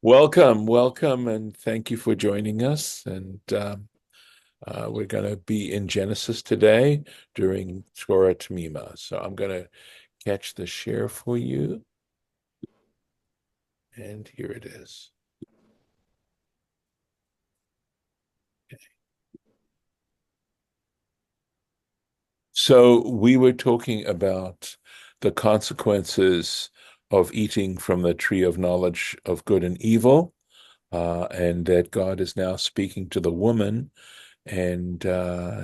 Welcome, and thank you for joining us. And we're going to be in Genesis today during Torah Temimah. So I'm going to catch the share for you, and here it is. So we were talking about the consequences of eating from the tree of knowledge of good and evil, and that God is now speaking to the woman. And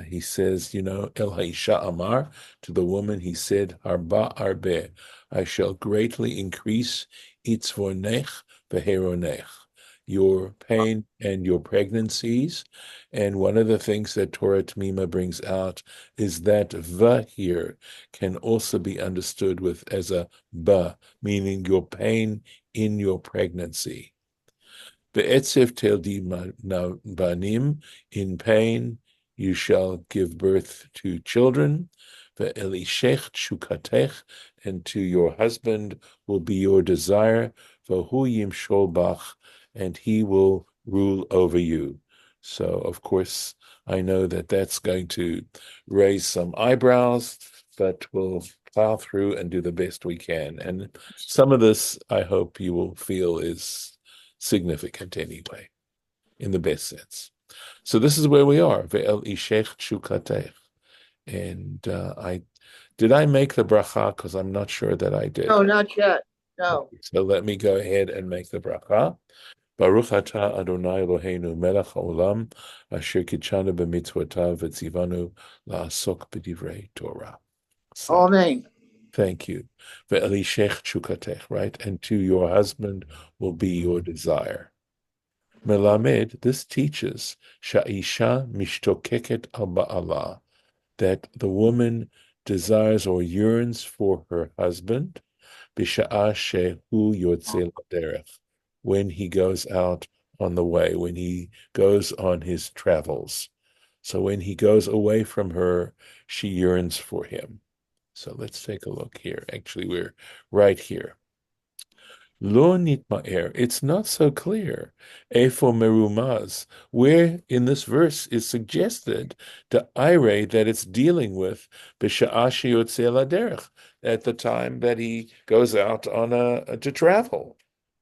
he says, El Haisha Amar, to the woman, he said, Harba Arbe, I shall greatly increase itzvonech veheronech, your pain and your pregnancies. And one of the things that Torah Temimah brings out is that va here can also be understood with as a ba, meaning your pain in your pregnancy. Be'etzev teldi banim, in pain you shall give birth to children. Ve'elishech tshukatech, and to your husband will be your desire. V'hu yimshol bach, and he will rule over you. So, of course, I know that that's going to raise some eyebrows, but we'll plow through and do the best we can. And some of this, I hope you will feel is significant anyway, in the best sense. So this is where we are. Ve'el ishech tshukatech. And I make the bracha? Because I'm not sure that I No, did. not yet. No. So let me go ahead and make the bracha. Baruch atah Adonai Eloheinu melech haolam asher kitshanu b'mitzvotav v'tzivanu la'asok b'divrei Torah. So Amen. thank you. Ve'elishech tshukatech, right? And to your husband will be your desire. Melamed, this teaches Sha'isha mishtokeket al ba'ala, that the woman desires or yearns for her husband, bisha'a shehu yotze derech, when he goes out on the way, when he goes on his travels. So when he goes away from her, she yearns for him. So let's take a look here. Actually, we're right here. Lo nitma'er, it's not so clear. Efo merumaz, where in this verse is suggested the ire that it's dealing with b'sha'ashi yotzei derech, at the time that he goes out on to travel,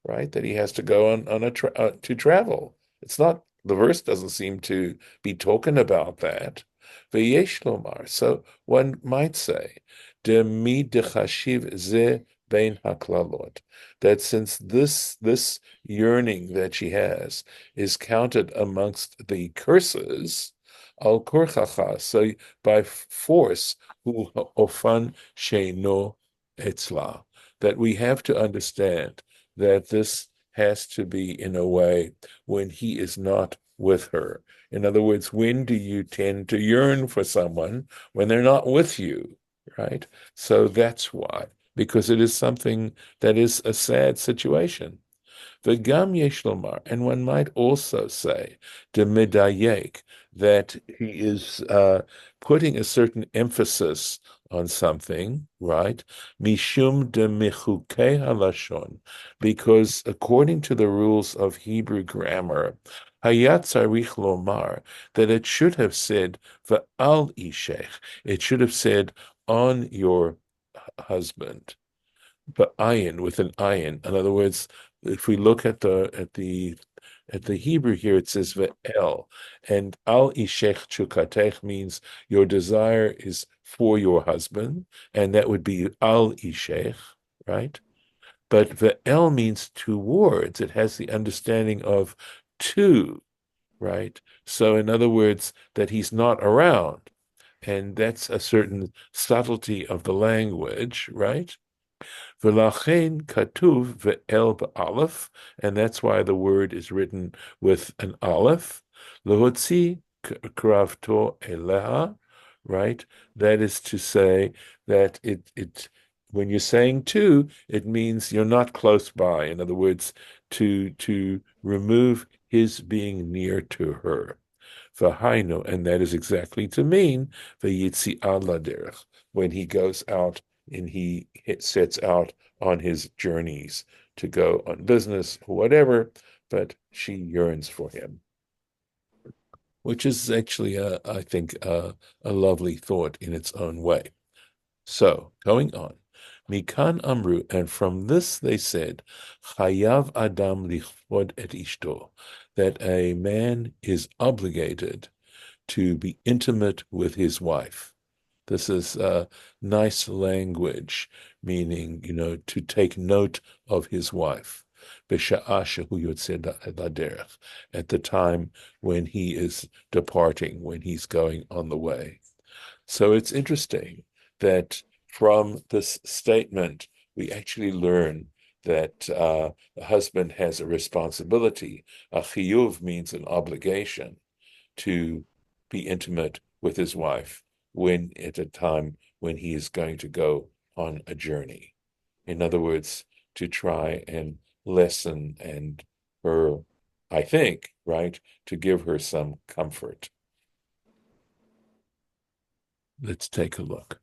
right? That he has to go on to travel. It's not, the verse doesn't seem to be talking about that. V'yesh lomar, so one might say, demi dechashiv ze bein haklalot, that since this yearning that she has is counted amongst the curses, al korchacha, so by force, hu ofan sheino etzla, that we have to understand that this has to be in a way when he is not with her. In other words, when do you tend to yearn for someone when they're not with you, right? So that's why, because it is something that is a sad situation. V'gam yesh lomar, and one might also say, de medayek, that he is putting a certain emphasis on something, right? Mishum de mechukei halashon, because according to the rules of Hebrew grammar, hayat tzarich lomar, that it should have said v'al ishech, it should have said on your husband, but ayin with an ayin. In other words, if we look at the Hebrew here, it says ve'el, and al ishech chukatech means your desire is for your husband, and that would be al ishech, right? But ve'el means towards. It has the understanding of to, right? So in other words, that he's not around. And that's a certain subtlety of the language, right? V'lachein katuv ve'el ba'aleph, and that's why the word is written with an aleph. Lehotzi kravto eleha, right? That is to say that it when you're saying to, it means you're not close by. In other words, to remove his being near to her. V'hainu, and that is exactly to mean v'yitzi'ah laderech, when he goes out and he sets out on his journeys to go on business or whatever, but she yearns for him, which is actually, I think, a lovely thought in its own way. So, going on, Mikan Amru, and from this they said, Chayav Adam lichvod et ishto, that a man is obligated to be intimate with his wife. This is nice language, meaning, to take note of his wife. B'sha'ah shehu yotzeh laderech, at the time when he is departing, when he's going on the way. So it's interesting that from this statement, we actually learn that a husband has a responsibility. A chiyuv means an obligation to be intimate with his wife when at a time when he is going to go on a journey. In other words, to try and lessen and her, I think, right, to give her some comfort. Let's take a look.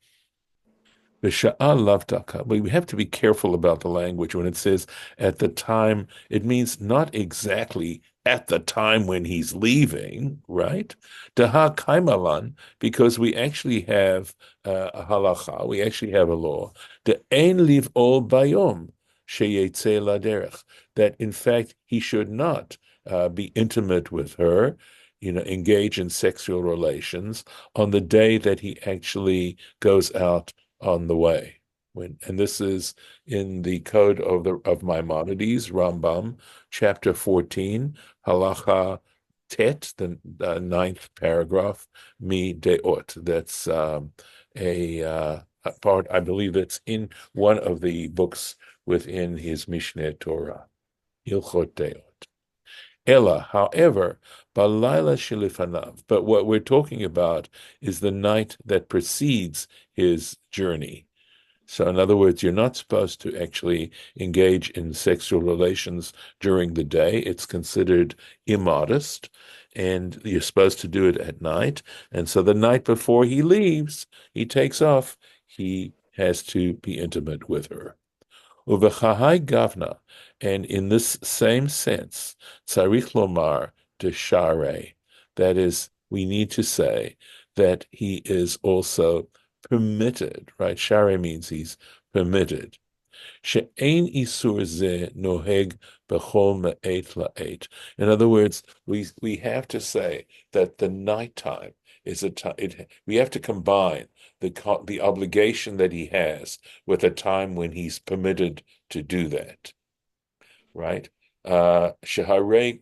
We have to be careful about the language when it says at the time. It means not exactly at the time when he's leaving, right? Daha kaimalan, because we actually have a halacha, we actually have a law. The ein liv ol bayom sheyetze laderech, that in fact he should not be intimate with her, engage in sexual relations on the day that he actually goes out on the way. And this is in the code of Maimonides, Rambam, chapter 14, halacha tet, the ninth paragraph, mi deot. That's a part, I believe, that's in one of the books within his Mishneh Torah, Hilchot Deot. Ella, however, balayla shilifanav. But what we're talking about is the night that precedes his journey. So, in other words, you're not supposed to actually engage in sexual relations during the day. It's considered immodest, and you're supposed to do it at night. And so, the night before he leaves, he takes off, he has to be intimate with her. Uvechahai gavna, and in this same sense, tzarich lomar deshare, that is, we need to say that he is also permitted, right? Share means he's permitted. She'ein isur ze noheg bechol me'et la'et. In other words, we have to say that the nighttime is a time. We have to combine the obligation that he has with a time when he's permitted to do that, right? Shehare.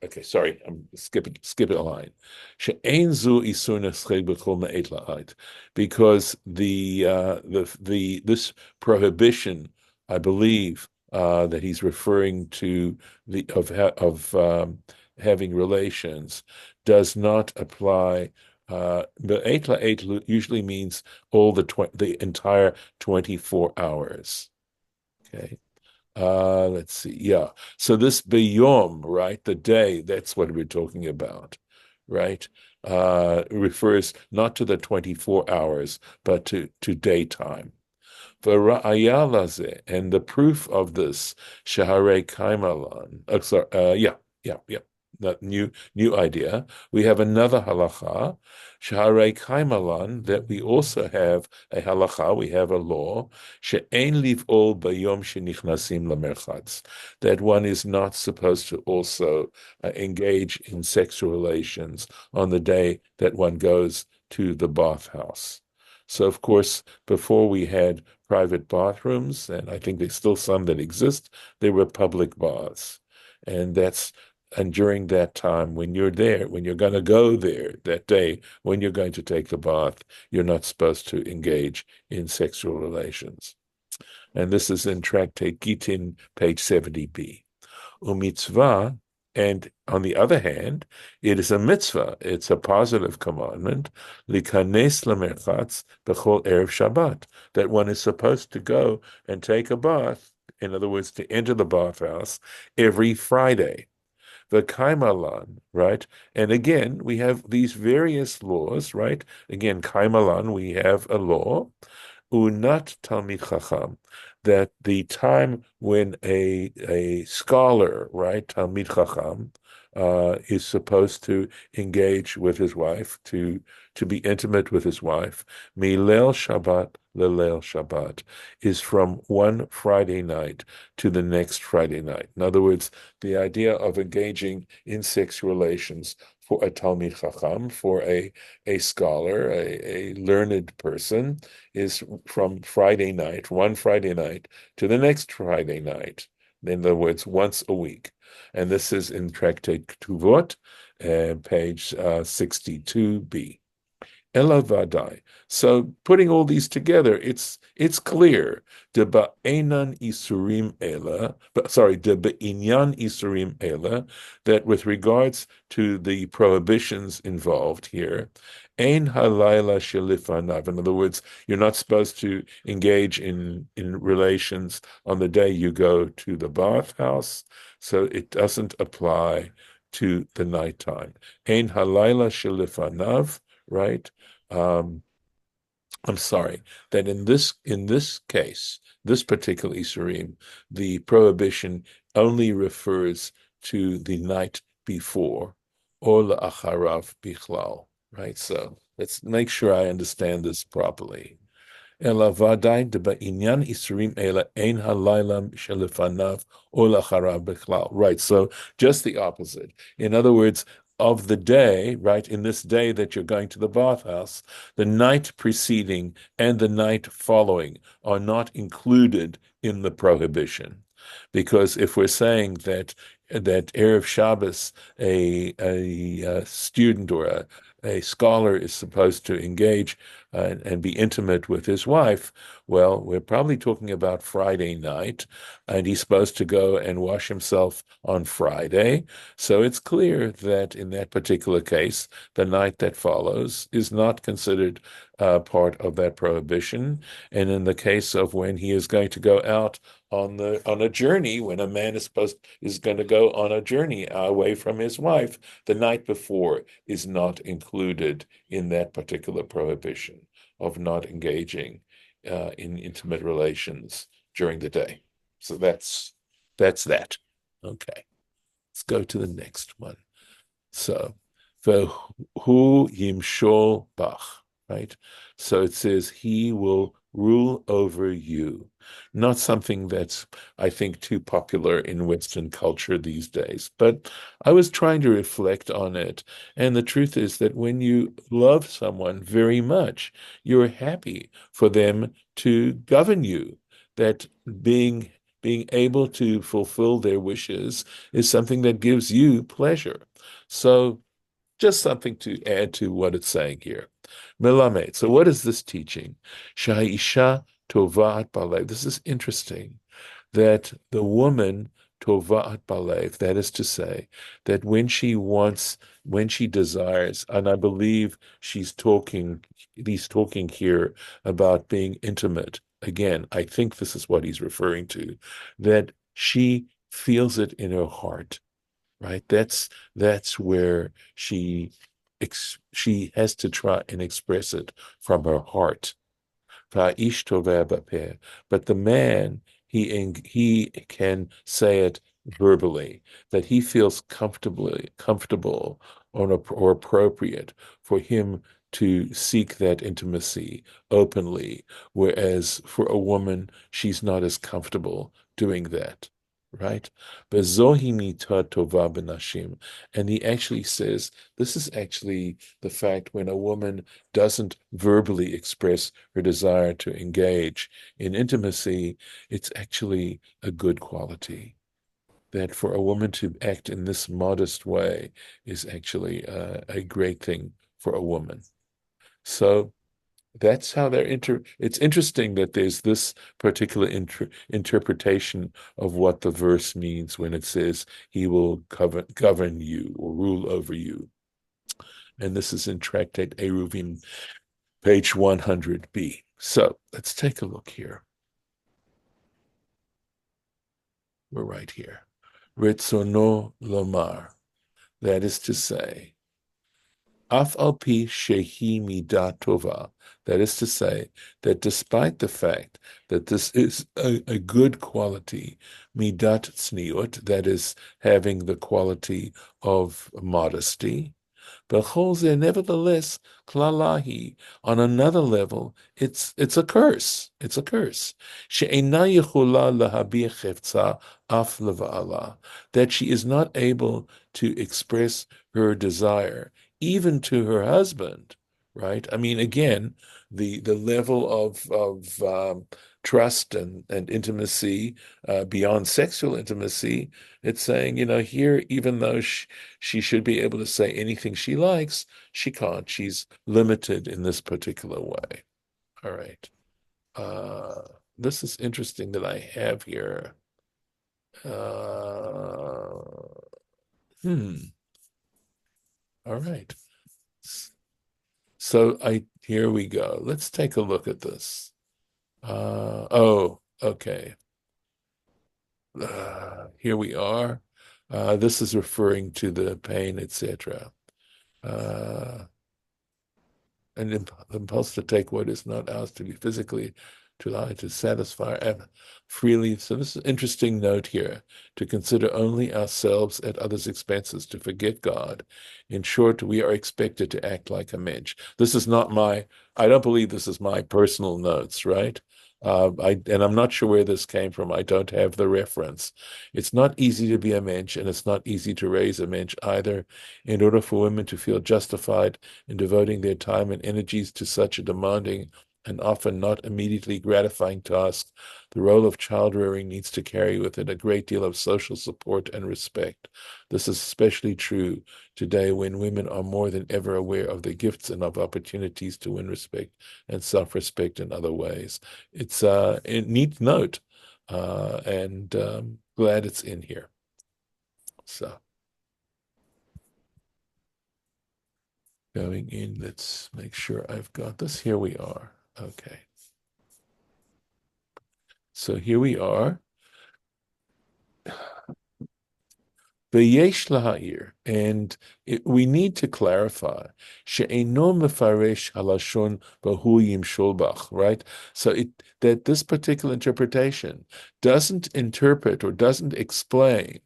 Okay, sorry, I'm skipping a line. She'ein zu isur nescheg b'chol me'et la'et, because this prohibition, I believe, that he's referring to having relations, does not apply. Me'et la'et usually means the entire 24 hours. Okay. Let's see. Yeah. So this biyom, right? The day, that's what we're talking about, right? Refers not to the 24 hours, but to daytime. And the proof of this, Shahare Kaimalan. Yeah. That new idea. We have another halacha, Shahare Kaimalan, that we also have a halacha, we have a law, she'ein liv'ol bayom shenichnasim lamerchatz, that one is not supposed to also engage in sexual relations on the day that one goes to the bathhouse. So, of course, before we had private bathrooms, and I think there's still some that exist, there were public baths. And during that time, when you're there, when you're going to go there that day, when you're going to take the bath, you're not supposed to engage in sexual relations. And this is in Tractate Gittin, page 70b. Umitzvah, and on the other hand, it is a mitzvah, it's a positive commandment, likanes lamerchatz b'chol erev Shabbat, that one is supposed to go and take a bath, in other words, to enter the bathhouse every Friday. The Kaimalan, right? And again, we have these various laws, right? Again, Kaimalan, we have a law. unat talmid chacham, that the time when a scholar, right, talmid chacham, is supposed to engage with his wife, to be intimate with his wife, milel Shabbat lelel Shabbat, is from one Friday night to the next Friday night. In other words, the idea of engaging in sex relations for a Talmid Chacham, for a scholar, a learned person, is from Friday night, one Friday night, to the next Friday night. In other words, once a week. And this is in Tractate Ketuvot, page 62b. Ela vadai. So putting all these together, it's clear. De ba'enan isurim ela, but sorry, de ba'inyan isurim ela, that with regards to the prohibitions involved here, ein halayla shelifanav. In other words, you're not supposed to engage in relations on the day you go to the bathhouse, so it doesn't apply to the nighttime. Ein halayla shelifanav, right? Um, I'm sorry that in this case, this particular Isurim, the prohibition only refers to the night before, or la'acharav bichlal, right? So let's make sure I understand this properly. אלא ודאי דבעניין איסורים אלה אין הלילה שלפניו או לאחריו בכלל. Right, so just the opposite. In other words, of the day, right, in this day that you're going to the bathhouse, the night preceding and the night following are not included in the prohibition. Because if we're saying that Erev Shabbos, a student or a scholar is supposed to engage and be intimate with his wife, well, we're probably talking about Friday night, and he's supposed to go and wash himself on Friday. So it's clear that in that particular case, the night that follows is not considered part of that prohibition. And in the case of when he is going to go out on a journey, when a man is going to go on a journey away from his wife, the night before is not included in that particular prohibition of not engaging in intimate relations during the day. So that's that. Okay, let's go to the next one. So, Hu Yimshol Bach, right? So it says he will rule over you. Not something that's, I think, too popular in Western culture these days, but I was trying to reflect on it. And the truth is that when you love someone very much, you're happy for them to govern you, that being able to fulfill their wishes is something that gives you pleasure. So just something to add to what it's saying here. Melamed. So what is this teaching? Sha'isha tovat balev. This is interesting that the woman tovat balev, that is to say, that when she desires, and I believe he's talking here about being intimate. Again, I think this is what he's referring to, that she feels it in her heart, right? That's where she has to try and express it from her heart. But the man, he can say it verbally, that he feels comfortable or appropriate for him to seek that intimacy openly, whereas for a woman, she's not as comfortable doing that. Right? Bezohi mitah tova benashim. And he actually says this is actually the fact when a woman doesn't verbally express her desire to engage in intimacy, it's actually a good quality. That for a woman to act in this modest way is actually a great thing for a woman. So that's how it's interesting that there's this particular interpretation of what the verse means when it says he will govern you or rule over you. And this is in Tractate Eruvin, page 100b. So let's take a look here. We're right here. Ritzono lomar. That is to say, Af al pi shehi midah tova. That is to say, that despite the fact that this is a good quality, midat tzniut, that is having the quality of modesty, Bechol zeh, nevertheless, klalahi, on another level, it's a curse. It's a curse. She'ena yechula lahabir chefza af leva'ala, that she is not able to express her desire even to her husband. Right? I mean, again, the level of trust and intimacy beyond sexual intimacy. It's saying, here, even though she should be able to say anything she likes, she can't. She's limited in this particular way. All right. Uh, this is interesting that I have here. Hmm. All right. So here we go. Let's take a look at this. Okay. Here we are. This is referring to the pain, etc. An impulse to take what is not ours, to be physically, to allow it to satisfy and freely. So this is an interesting note here, to consider only ourselves at others' expenses, to forget God. In short, we are expected to act like a mensch. This is not I don't believe this is my personal notes, right? And I'm not sure where this came from. I don't have the reference. It's not easy to be a mensch, and it's not easy to raise a mensch either. In order for women to feel justified in devoting their time and energies to such a demanding and often not immediately gratifying task, the role of child rearing needs to carry with it a great deal of social support and respect. This is especially true today when women are more than ever aware of the gifts and of opportunities to win respect and self-respect in other ways. It's a neat note, and glad it's in here. So going in, let's make sure I've got this. Here we are. Okay. So here we are. V'yesh laha'ir, and we need to clarify, she'eno mefaresh halashon v'hu yimshol bach, right? So that this particular interpretation doesn't interpret or doesn't explain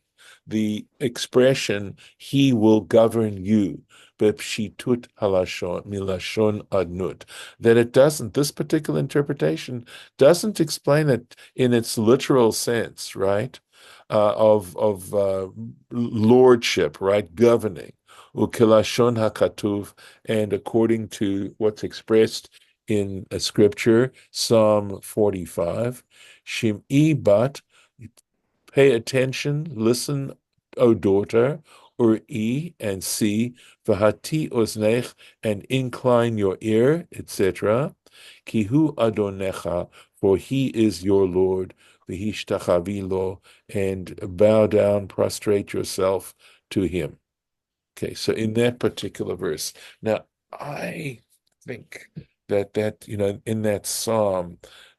the expression, he will govern you, bepshitut halashon, milashon adnut, that it doesn't, this particular interpretation doesn't explain it in its literal sense, right? Of lordship, right? Governing. Ukilashon hakatuv, and according to what's expressed in a scripture, Psalm 45, Shim'i bat, pay attention, listen, O daughter, or and see, v'hati oznech, and incline your ear, etc. Kihu adonecha, for he is your Lord, v'hishtachavi lo, and bow down, prostrate yourself to him. Okay, so in that particular verse, now I think that in that psalm,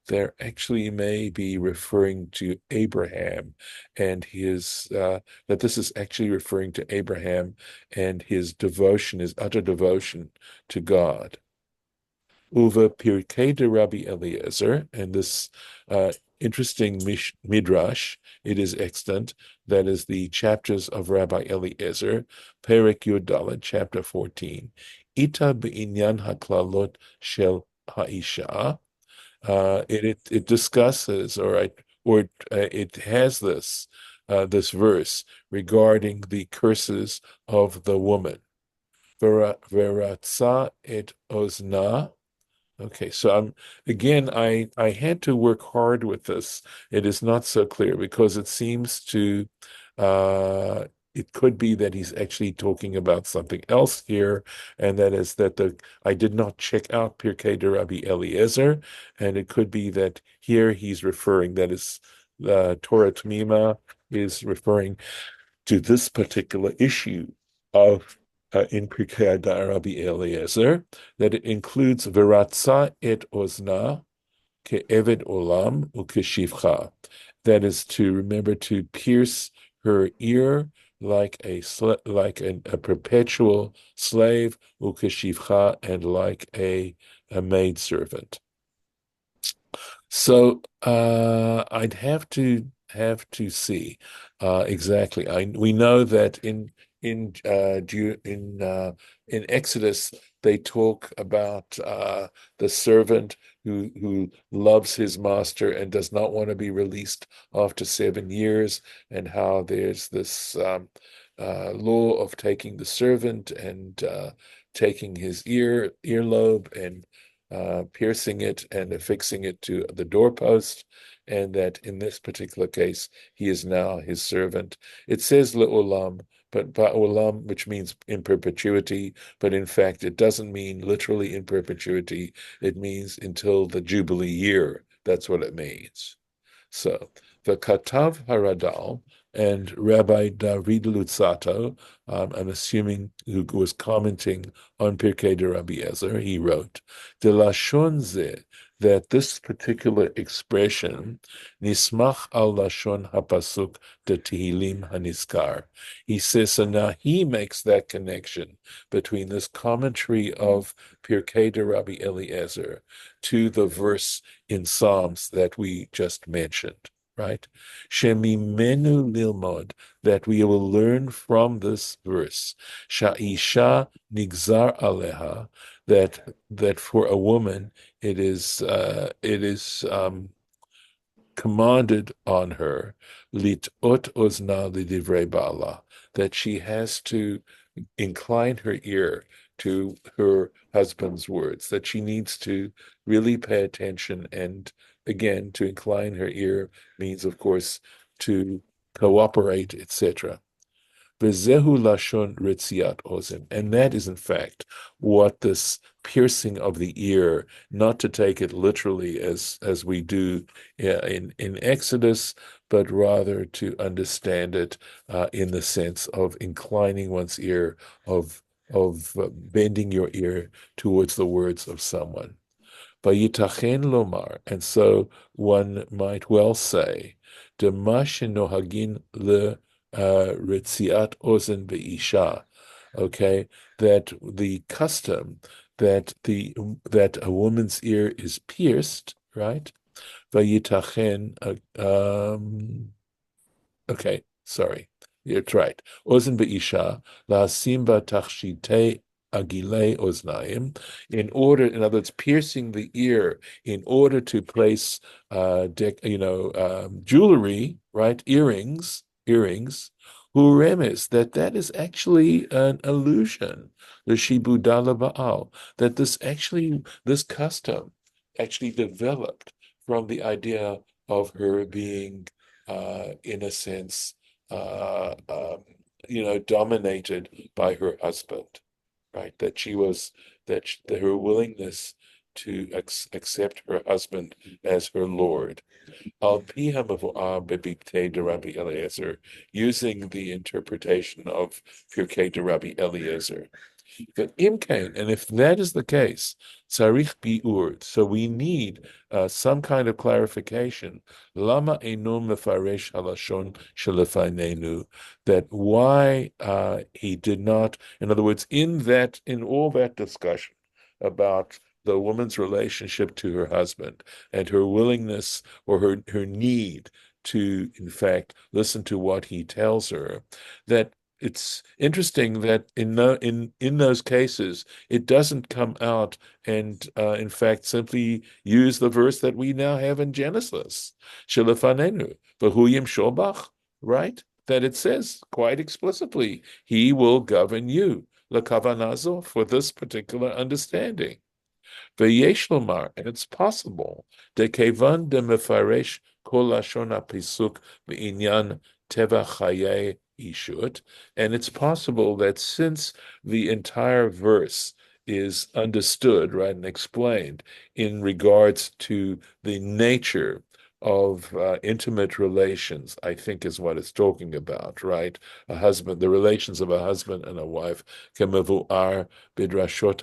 there actually may be referring to Abraham and that this is actually referring to Abraham and his devotion, his utter devotion to God. Uva Pirkei de Rabbi Eliezer, and this interesting midrash, it is extant, that is the chapters of Rabbi Eliezer, Perek Yud chapter 14, Ita be'inyan haklalot shel ha'isha. It discusses, it has this verse regarding the curses of the woman. Veratza et ozna. Okay, so I had to work hard with this. It is not so clear because it seems to uh it could be that he's actually talking about something else here, and that is that I did not check out Pirkei de Rabbi Eliezer, and it could be that here he's referring, that is Torah Temimah is referring to this particular issue of in Pirkei Rabbi Eliezer, that it includes Veratza et ozna ke'eved olam ukeshivcha. That is to remember to pierce her ear like a perpetual slave, ukeshivcha, and like a maidservant. So I'd have to see exactly. We know that in Exodus they talk about the servant who loves his master and does not want to be released after 7 years, and how there's this law of taking the servant and taking his earlobe and piercing it and affixing it to the doorpost, and that in this particular case, he is now his servant. It says le'olam, but ba'olam, which means in perpetuity, but in fact, it doesn't mean literally in perpetuity. It means until the Jubilee year. That's what it means. So the Katav Haradal and Rabbi David Lutzato, I'm assuming who was commenting on Pirkei de Rabbi Ezer, he wrote, "De lashon ze," that this particular expression, nismach al lashon hapasuk de Tehillim haniskar. He says, so now he makes that connection between this commentary of Pirkei de Rabbi Eliezer to the verse in Psalms that we just mentioned, right? Shemimenu lilmod, that we will learn from this verse. Sha'isha nigzar aleha, that for a woman it is commanded on her lit'ot ozna lidivrei ba'ala, that she has to incline her ear to her husband's words, that she needs to really pay attention. And again, to incline her ear means, of course, to cooperate, etc. Bezehu lashon ritziat ozen, and that is in fact what this piercing of the ear, not to take it literally as we do in Exodus, but rather to understand it in the sense of inclining one's ear, of bending your ear towards the words of someone. Vayitachen lomar, and so one might well say, Dema shenohagin le ritziat ozen be'isha, okay, that the custom that a woman's ear is pierced, right? Vayitachen, okay, sorry. That's right. Ozen be'isha, la'asim ba tachshitei agilei oznaim, in other words, piercing the ear in order to place, jewelry, right? Earrings. Huremes, that is actually an illusion. The shibudala ba'al, that this custom actually developed from the idea of her being, in a sense, uh, um, dominated by her husband, right? That her willingness to accept her husband as her Lord. Al pi hamavu'ah bebiptei de Rabbi Eliezer, using the interpretation of Pirkei de Rabbi Eliezer. But imkain, and if that is the case, tzarich biur. So we need some kind of clarification. Lama enu mefaresh halashon shelefanenu. That why he did not. In other words, in all that discussion about the woman's relationship to her husband and her willingness or her need to, in fact, listen to what he tells her, that it's interesting that in those cases it doesn't come out and in fact simply use the verse that we now have in Genesis, Shelefanenu, v'hu yimshol, right? That it says quite explicitly, he will govern you, lekavanazo, for this particular understanding. V'yesh lomar, and it's possible, dekevan demefaresh kol lashon hapisuk v'inyan teva chaye ishut, and it's possible that since the entire verse is understood, right, and explained in regards to the nature of intimate relations, I think is what it's talking about, right? The relations of a husband and a wife, kemevu'ar bidrashot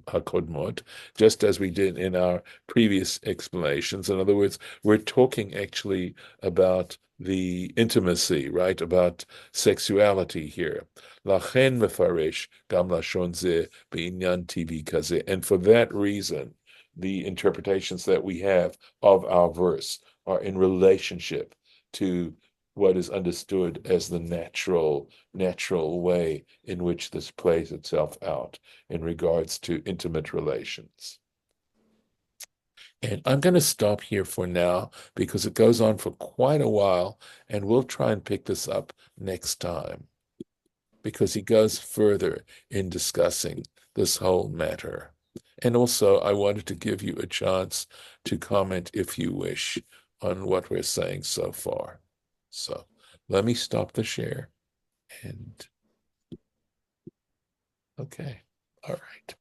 hakodmot, just as we did in our previous explanations. In other words, we're talking actually about the intimacy, right? About sexuality here. Lachen mefaresh gam lashon ze beinyan TV kaze. And for that reason, the interpretations that we have of our verse are in relationship to what is understood as the natural way in which this plays itself out in regards to intimate relations. And I'm going to stop here for now because it goes on for quite a while, and we'll try and pick this up next time because he goes further in discussing this whole matter. And also, I wanted to give you a chance to comment, if you wish, on what we're saying so far. So let me stop the share. And okay, all right.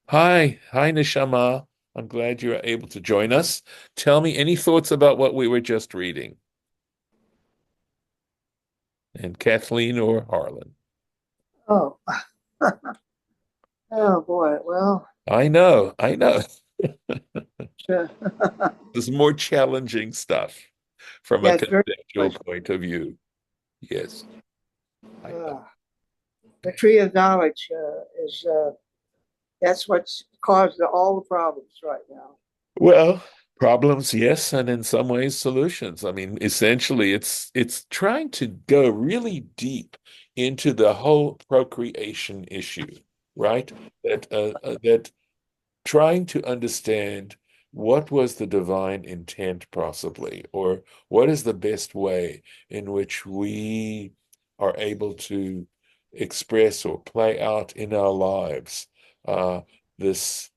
Hi, Neshama. I'm glad you're able to join us. Tell me any thoughts about what we were just reading. And Kathleen or Harlan? Oh, oh boy. Well, I know. sure. There's more challenging stuff from a Yeah, it's very conceptual much. point of view. Yes, I know. Uh, the tree of knowledge is that's what's caused all the problems right now. Well, problems, yes, and in some ways solutions. I mean, essentially it's trying to go really deep into the whole procreation issue, right? That trying to understand what was the divine intent possibly, or what is the best way in which we are able to express or play out in our lives this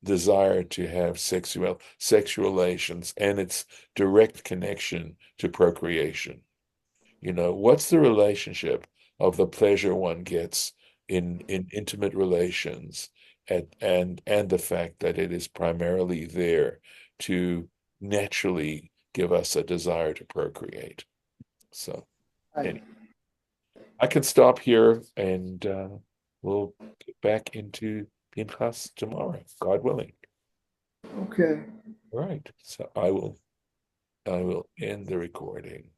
desire to have sexual relations and its direct connection to procreation. What's the relationship of the pleasure one gets in intimate relations and the fact that it is primarily there to naturally give us a desire to procreate. So Right. anyway, I can stop here and we'll get back into Pinchas tomorrow, God willing. Okay. All right. So I will end the recording.